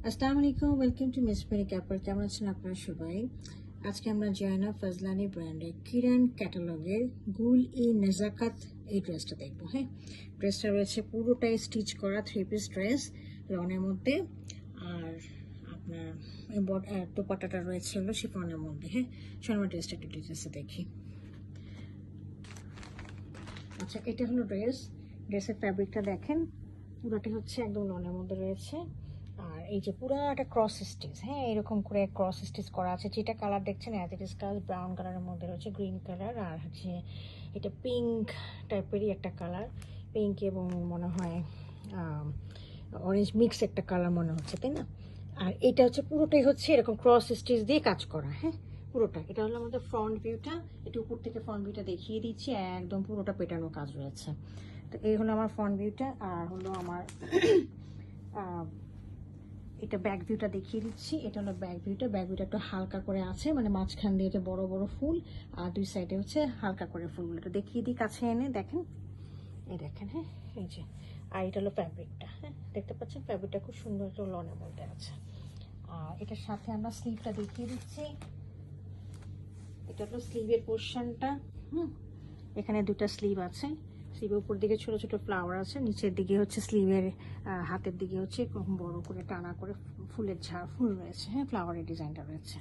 আসসালামু আলাইকুম, welcome to miss Mary Capper. কেমন আছেন আপনারা সবাই? আজকে আমরা জয়না ফজলানি ব্র্যান্ডের কিরান ক্যাটালগের গুল ই নেজাকাত এই ড্রেসটা দেখবো। হ্যাঁ, ড্রেসটা রয়েছে পুরোটাই স্টিচ করা 3 পিস ড্রেস লনের মধ্যে, আর আপনার দোপাট্টাটা রয়েছে হলো শিফনের মধ্যে। হ্যাঁ, শর্মা ড্রেসটা একটু ডিটেলসে দেখি। আচ্ছা, এটা হলো ড্রেসের ফ্যাব্রিকটা দেখেন, পুরোটা হচ্ছে একদম লনের মধ্যে রয়েছে। আর এই যে পুরাটা ক্রস স্টিচ, হ্যাঁ এরকম করে ক্রস স্টিচ করা আছে। যেটা কালার দেখছেন as it is colour brown কালারের মধ্যে রয়েছে, গ্রিন কালার, আর হচ্ছে এটা পিঙ্ক টাইপেরই একটা কালার, পিঙ্ক এবং মনে হয় অরেঞ্জ মিক্স একটা কালার মনে হচ্ছে, তাই না? আর এটা হচ্ছে পুরোটাই হচ্ছে এরকম ক্রস স্টিচ দিয়ে কাজ করা। হ্যাঁ, পুরোটা এটা হলো আমাদের ফ্রন্ট ভিউটা। এটা উপর থেকে ফ্রন্ট ভিউটা দেখিয়ে দিচ্ছি, একদম পুরোটা পেটানো কাজ রয়েছে। তো এই হলো আমার ফ্রন্ট ভিউটা, আর হলো আমার এটা ব্যাক ভিউটা দেখিয়ে দিচ্ছি। এটা হলো ব্যাক ভিউটা একটু হালকা করে আছে, মানে মাঝখান দিয়ে এটা বড় বড় ফুল, আর দুই সাইডে হচ্ছে হালকা করে ফুলগুলো। একটু দেখিয়ে দিই কাছে এনে, দেখেন, এই দেখেন। হ্যাঁ, এই যে, আর এটা হলো ফ্যাব্রিকটা। হ্যাঁ, দেখতে পাচ্ছেন ফ্যাব্রিকটা খুব সুন্দর একটা লনের মধ্যে আছে। আর এটার সাথে আমরা স্লিভটা দেখিয়ে দিচ্ছি। এটা হলো স্লিভের পোর্শনটা। এখানে দুটা স্লিভ আছে। স্লিভের উপর দিকে ছোট ছোট ফ্লাওয়ার আছে, নিচের দিকে হচ্ছে স্লিভের হাতের দিকে হচ্ছে বড় করে টানা করে ফুলের ফুল রয়েছে। হ্যাঁ, ফ্লাওয়ারের ডিজাইনটা রয়েছে।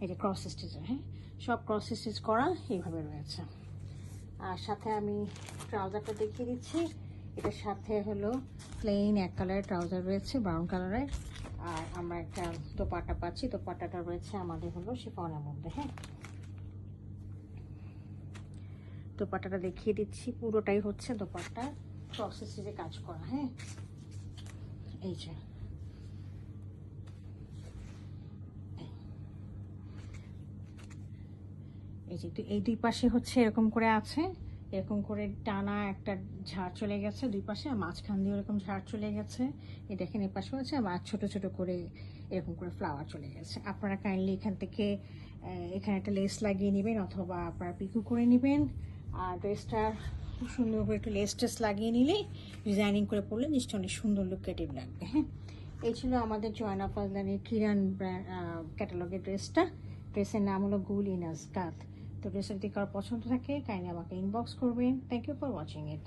এই যে ক্রস স্টিচের, হ্যাঁ সব ক্রস স্টিচ করা এইভাবে রয়েছে। আর সাথে আমি ট্রাউজারটা দেখিয়ে দিচ্ছি। এটার সাথে হলো প্লেন এক কালারের ট্রাউজার রয়েছে, ব্রাউন কালারের। আর আমরা একটা দোপাট্টা পাচ্ছি, দোপাট্টাটা রয়েছে আমাদের হলো শিফনের মধ্যে। হ্যাঁ, দোপাট্টাটা দেখিয়ে দিচ্ছি, পুরোটাই হচ্ছে দোপাট্টা প্রসেসে যে কাজ করা। হ্যাঁ, এই যে এই দুই পাশে হচ্ছে এরকম করে আছে, এরকম করে টানা একটা ঝাড় চলে গেছে দুই পাশে, আর মাঝখান দিয়ে এরকম ঝাড় চলে গেছে। এই দেখেন এই পাশে হচ্ছে, আর ছোট ছোট করে এরকম করে ফ্লাওয়ার চলে গেছে। আপনারা কাইন্ডলি এখান থেকে এখানে একটা লেস লাগিয়ে নেবেন, অথবা আপনারা পিকো করে নেবেন। আর ড্রেসটা খুব সুন্দর করে একটু লেস টেস লাগিয়ে নিলে, ডিজাইনিং করে পরলে নিশ্চয়ই অনেক সুন্দর লুকেটিভ লাগবে। হ্যাঁ, এই ছিল আমাদের জয়না ফজলানির কিরান ক্যাটালগের ড্রেসটা। ড্রেসের নাম হলো গুল ই নাজকাত। তো ড্রেসটা যদি কারো পছন্দ থাকে কাইন্ডলি আমাকে ইনবক্স করবেন। Thank you for watching it.